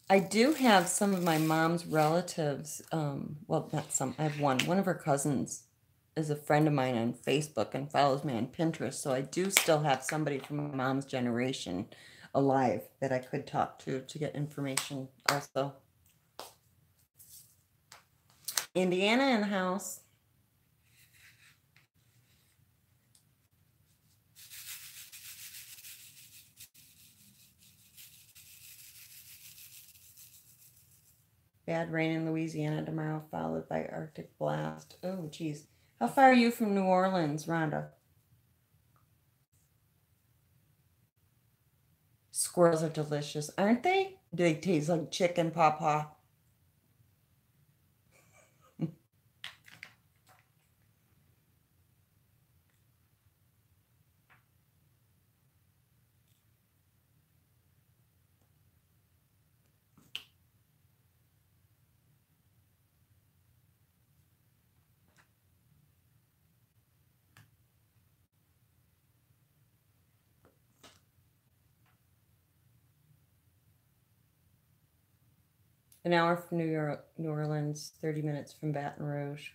I do have some of my mom's relatives. Well, not some. I have one. One of her cousins is a friend of mine on Facebook and follows me on Pinterest. So I do still have somebody from my mom's generation alive that I could talk to get information also. Indiana in the house. Bad rain in Louisiana tomorrow, followed by Arctic blast. Oh, geez. How far are you from New Orleans, Rhonda? Squirrels are delicious, aren't they? Do they taste like chicken pawpaw? An hour from New Orleans, 30 minutes from Baton Rouge.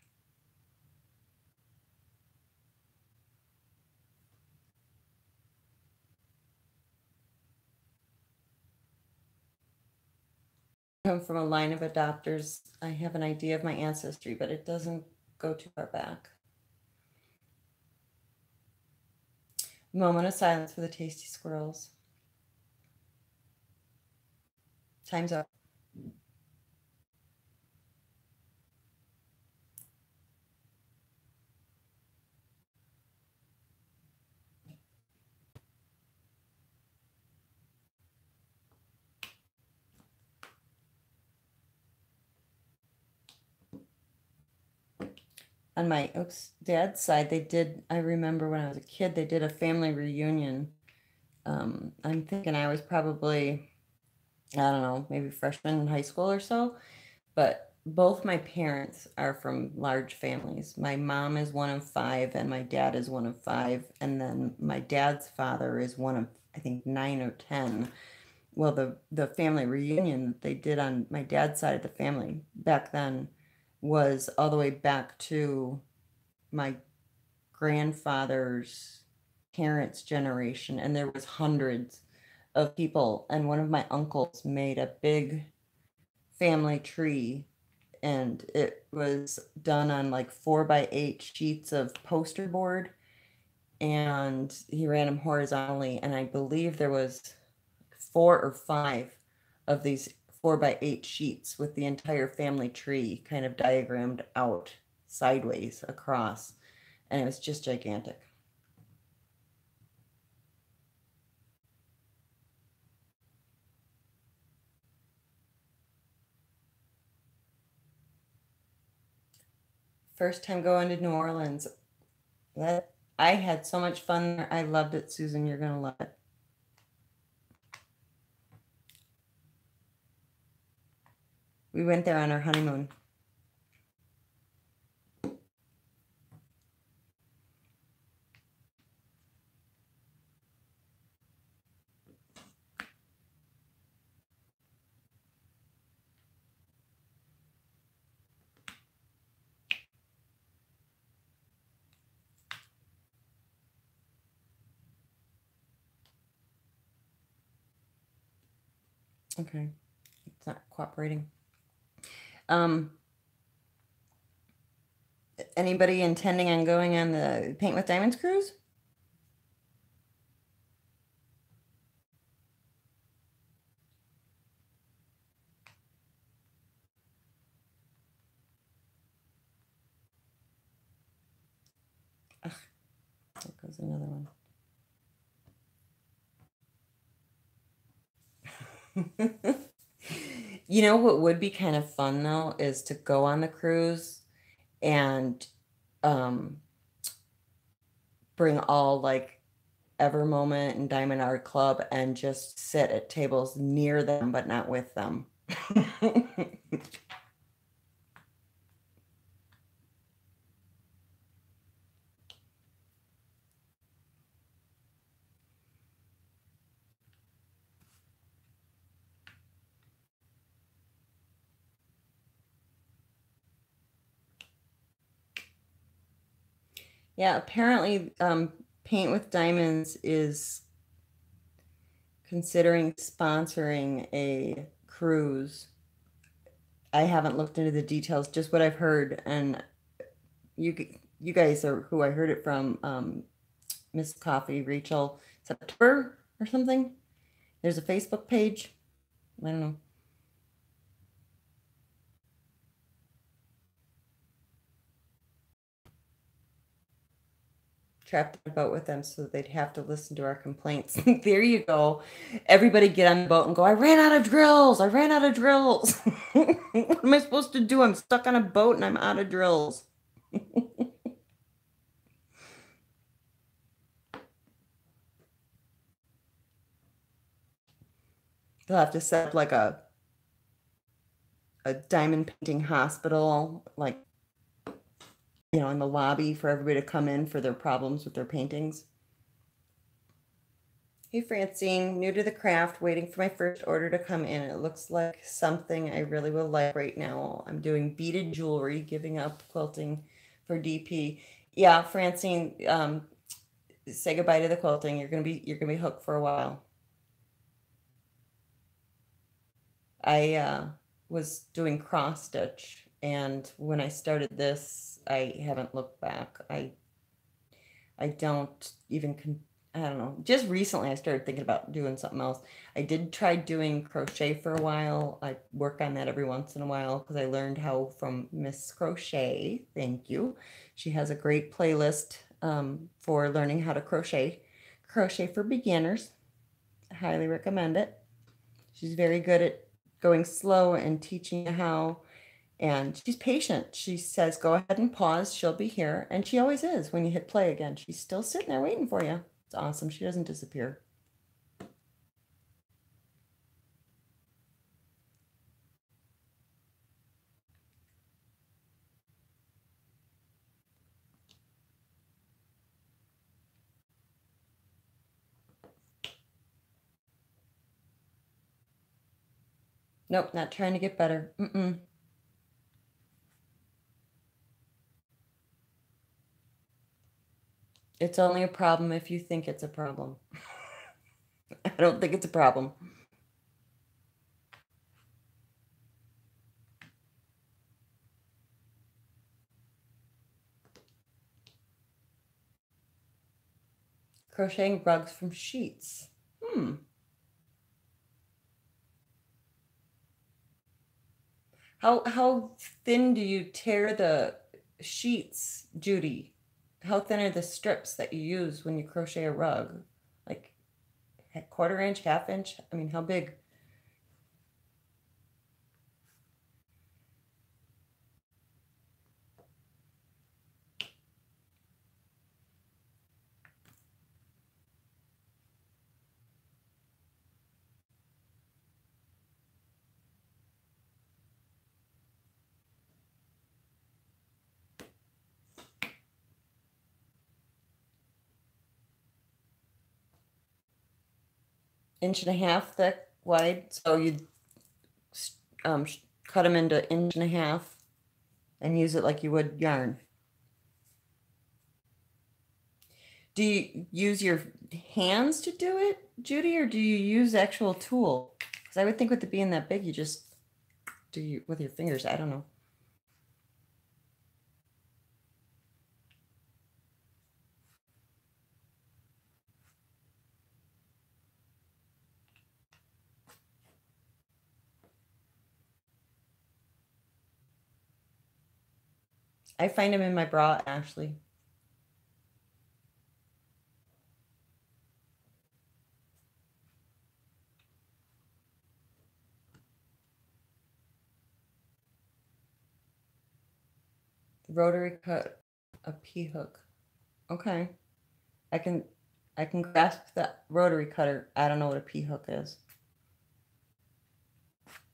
I come from a line of adopters. I have an idea of my ancestry, but it doesn't go too far back. Moment of silence for the tasty squirrels. Time's up. On my dad's side, they did, I remember when I was a kid, they did a family reunion. I'm thinking I was probably, I don't know, maybe freshman in high school or so, but both my parents are from large families. My mom is one of five and my dad is one of five. And then my dad's father is one of, I think, 9 or 10. Well, the family reunion that they did on my dad's side of the family back then was all the way back to my grandfather's parents' generation, and there was hundreds of people. And one of my uncles made a big family tree, and it was done on like 4x8 sheets of poster board, and he ran them horizontally. And I believe there was 4 or 5 of these 4x8 sheets with the entire family tree kind of diagrammed out sideways across, and it was just gigantic. First time going to New Orleans. I had so much fun there. I loved it, Susan. You're gonna love it. We went there on our honeymoon. Okay, it's not cooperating. Anybody intending on going on the Paint with Diamonds cruise? Ugh, there goes another one. You know what would be kind of fun though is to go on the cruise and bring all like Ever Moment and Diamond Art Club and just sit at tables near them but not with them. Yeah, apparently Paint with Diamonds is considering sponsoring a cruise. I haven't looked into the details, just what I've heard, and you guys are who I heard it from, Miss Coffee, Rachel September or something. There's a Facebook page. I don't know. Trapped in a boat with them, so they'd have to listen to our complaints. There you go. Everybody get on the boat and go, I ran out of drills. I ran out of drills. What am I supposed to do? I'm stuck on a boat and I'm out of drills. They'll have to set up like a diamond painting hospital, like, you know, in the lobby for everybody to come in for their problems with their paintings. Hey Francine, new to the craft, waiting for my first order to come in. It looks like something I really will like right now. I'm doing beaded jewelry, giving up quilting for DP. Yeah, Francine, say goodbye to the quilting. You're gonna be hooked for a while. I was doing cross stitch, and when I started this, I haven't looked back. I don't even I don't know. Just recently, I started thinking about doing something else. I did try doing crochet for a while. I work on that every once in a while because I learned how from Miss Crochet. Thank you. She has a great playlist for learning how to crochet. Crochet for beginners. I highly recommend it. She's very good at going slow and teaching you how. And she's patient. She says, go ahead and pause. She'll be here. And she always is when you hit play again. She's still sitting there waiting for you. It's awesome. She doesn't disappear. Nope, not trying to get better. Mm-mm. It's only a problem if you think it's a problem. I don't think it's a problem. Crocheting rugs from sheets. How thin do you tear the sheets, Judy? How thin are the strips that you use when you crochet a rug? Like a quarter inch, half inch? I mean, how big? Inch and a half thick, wide. So you cut them into inch and a half and use it like you would yarn. Do you use your hands to do it, Judy, or do you use actual tool? Because I would think with it being that big, you just do you with your fingers. I don't know. I find them in my bra, Ashley. Rotary cut a P hook. Okay. I can grasp that rotary cutter. I don't know what a P hook is.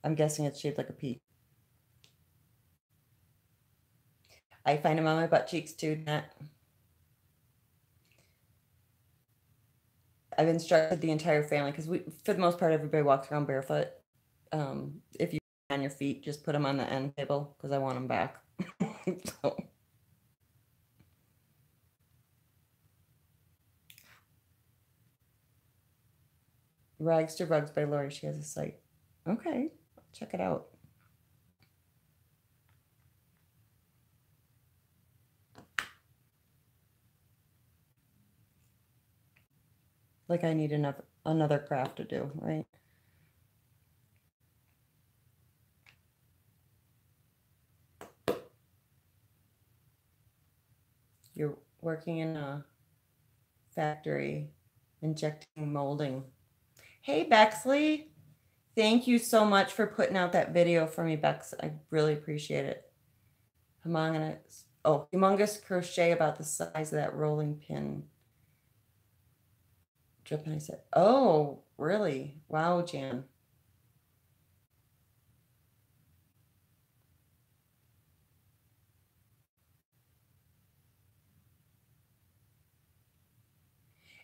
I'm guessing it's shaped like a P. I find them on my butt cheeks too, Nat. I've instructed the entire family because for the most part, everybody walks around barefoot. If you on your feet, just put them on the end table because I want them back. So. Rags to Rugs by Lori. She has a site. Okay, check it out. Like I need another craft to do, right? You're working in a factory, injecting molding. Hey, Bexley. Thank you so much for putting out that video for me, Bex. I really appreciate it. Humongous crochet about the size of that rolling pin. And I said, oh, really? Wow, Jan.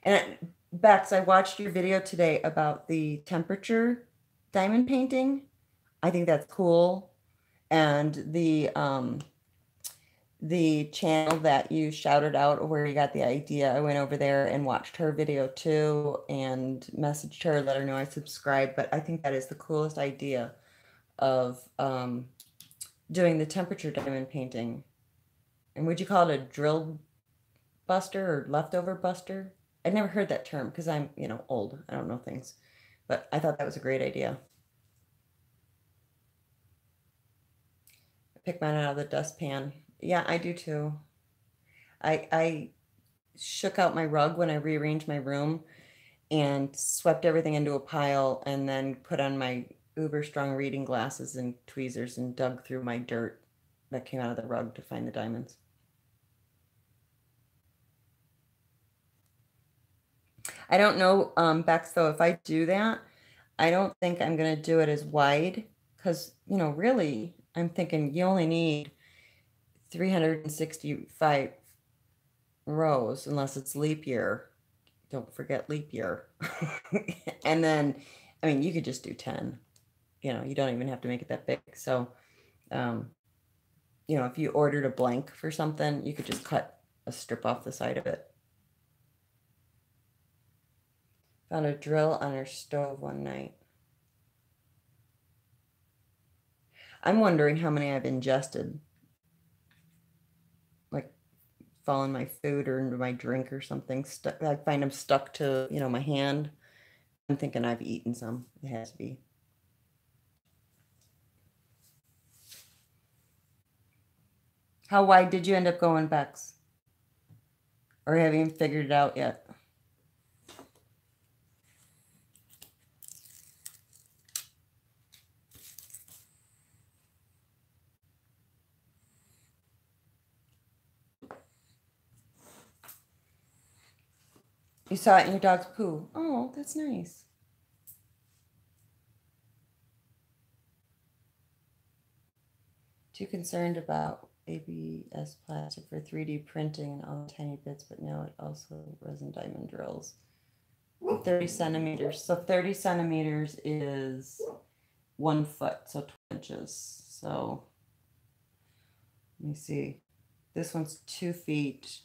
And Bex, I watched your video today about the temperature diamond painting. I think that's cool. And the channel that you shouted out where you got the idea, I went over there and watched her video too and messaged her, let her know I subscribed. But I think that is the coolest idea of doing the temperature diamond painting. And would you call it a drill buster or leftover buster? I'd never heard that term because I'm, old. I don't know things. But I thought that was a great idea. I pick mine out of the dustpan. Yeah, I do too. I shook out my rug when I rearranged my room and swept everything into a pile and then put on my uber strong reading glasses and tweezers and dug through my dirt that came out of the rug to find the diamonds. I don't know, Bex, though, if I do that, I don't think I'm going to do it as wide because, really, I'm thinking you only need 365 rows unless it's leap year. Don't forget leap year. And then, I mean, you could just do 10. You don't even have to make it that big. So, if you ordered a blank for something, you could just cut a strip off the side of it. Found a drill on her stove one night. I'm wondering how many I've ingested. Like fall in my food or into my drink or something. I find them stuck to, my hand. I'm thinking I've eaten some. It has to be. How wide did you end up going, Bex? Or have you figured it out yet? You saw it in your dog's poo. Oh, that's nice. Too concerned about ABS plastic for 3D printing and all the tiny bits, but now it also resin diamond drills. 30 centimeters. So 30 centimeters is 1 foot, so 12 inches. So let me see. This one's 2 feet.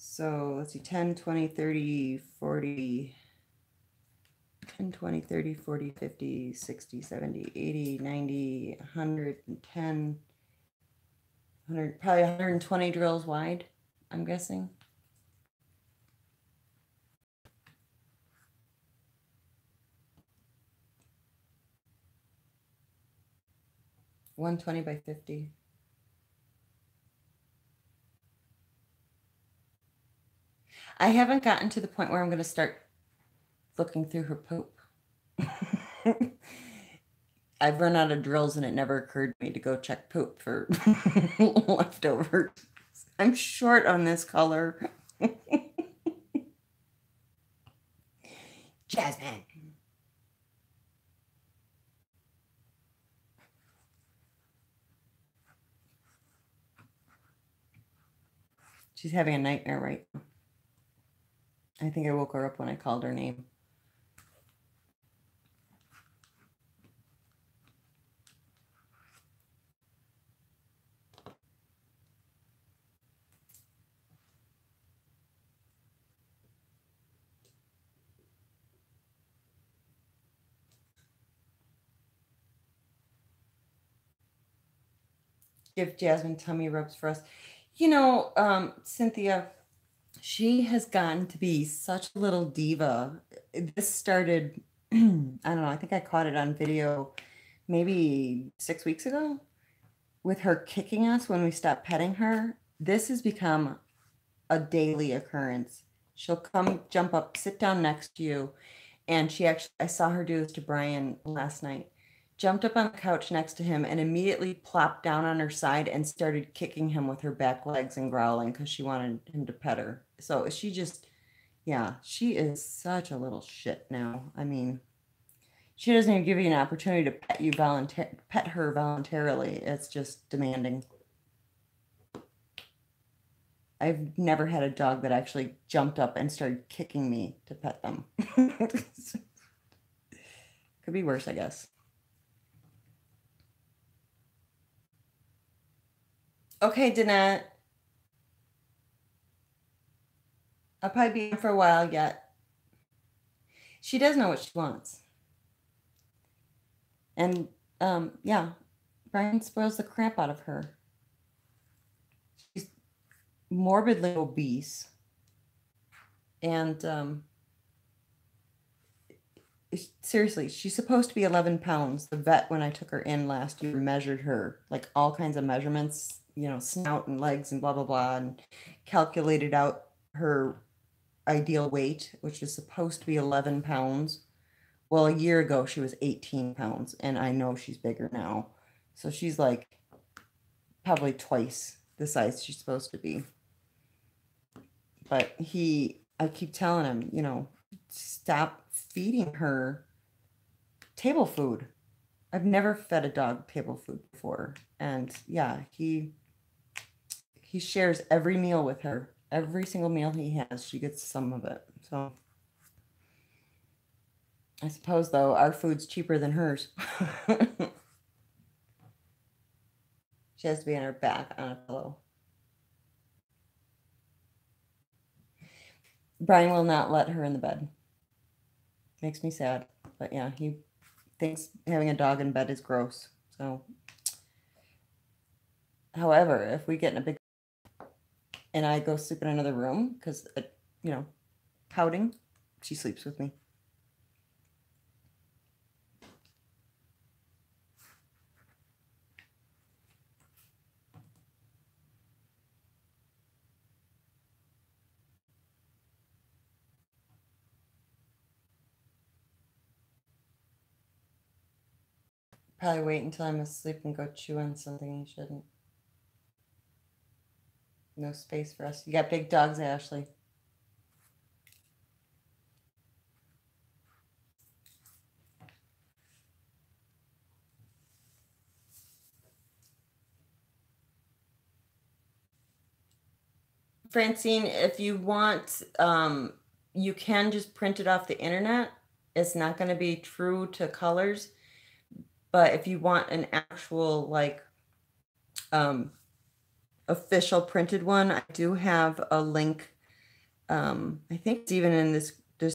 So let's see, 10, 20, 30, 40, 10, 20, 30, 40, 50, 60, 70, 80, 90, 110, 100, probably 120 drills wide, I'm guessing. $120 by $50. I haven't gotten to the point where I'm going to start looking through her poop. I've run out of drills and it never occurred to me to go check poop for leftovers. I'm short on this color. Jasmine. She's having a nightmare right now. I think I woke her up when I called her name. give Jasmine tummy rubs for us. Cynthia, she has gotten to be such a little diva. This started, I don't know, I think I caught it on video maybe 6 weeks ago with her kicking us when we stopped petting her. This has become a daily occurrence. She'll come, jump up, sit down next to you. And I saw her do this to Brian last night. Jumped up on the couch next to him and immediately plopped down on her side and started kicking him with her back legs and growling because she wanted him to pet her. So she just, yeah, she is such a little shit now. I mean, she doesn't even give you an opportunity to pet her voluntarily. It's just demanding. I've never had a dog that actually jumped up and started kicking me to pet them. Could be worse, I guess. Okay, Danette. I'll probably be in for a while yet. She does know what she wants. And yeah, Brian spoils the crap out of her. She's morbidly obese. And seriously, she's supposed to be 11 pounds. The vet, when I took her in last year, measured her, like all kinds of measurements, snout and legs and blah, blah, blah, and calculated out her ideal weight, which is supposed to be 11 pounds. Well, a year ago, she was 18 pounds, and I know she's bigger now. So she's like probably twice the size she's supposed to be. But I keep telling him, stop feeding her table food. I've never fed a dog table food before. And yeah, he shares every meal with her. Every single meal he has, she gets some of it. So I suppose, though, our food's cheaper than hers. She has to be on her back on a pillow. Brian will not let her in the bed. Makes me sad. But yeah, he thinks having a dog in bed is gross. So, however, if we get in a big and I go sleep in another room because, pouting, she sleeps with me. Probably wait until I'm asleep and go chew on something you shouldn't. No space for us. You got big dogs, Ashley. Francine, if you want, you can just print it off the internet. It's not going to be true to colors. But if you want an actual, official printed one, I do have a link. I think it's even in this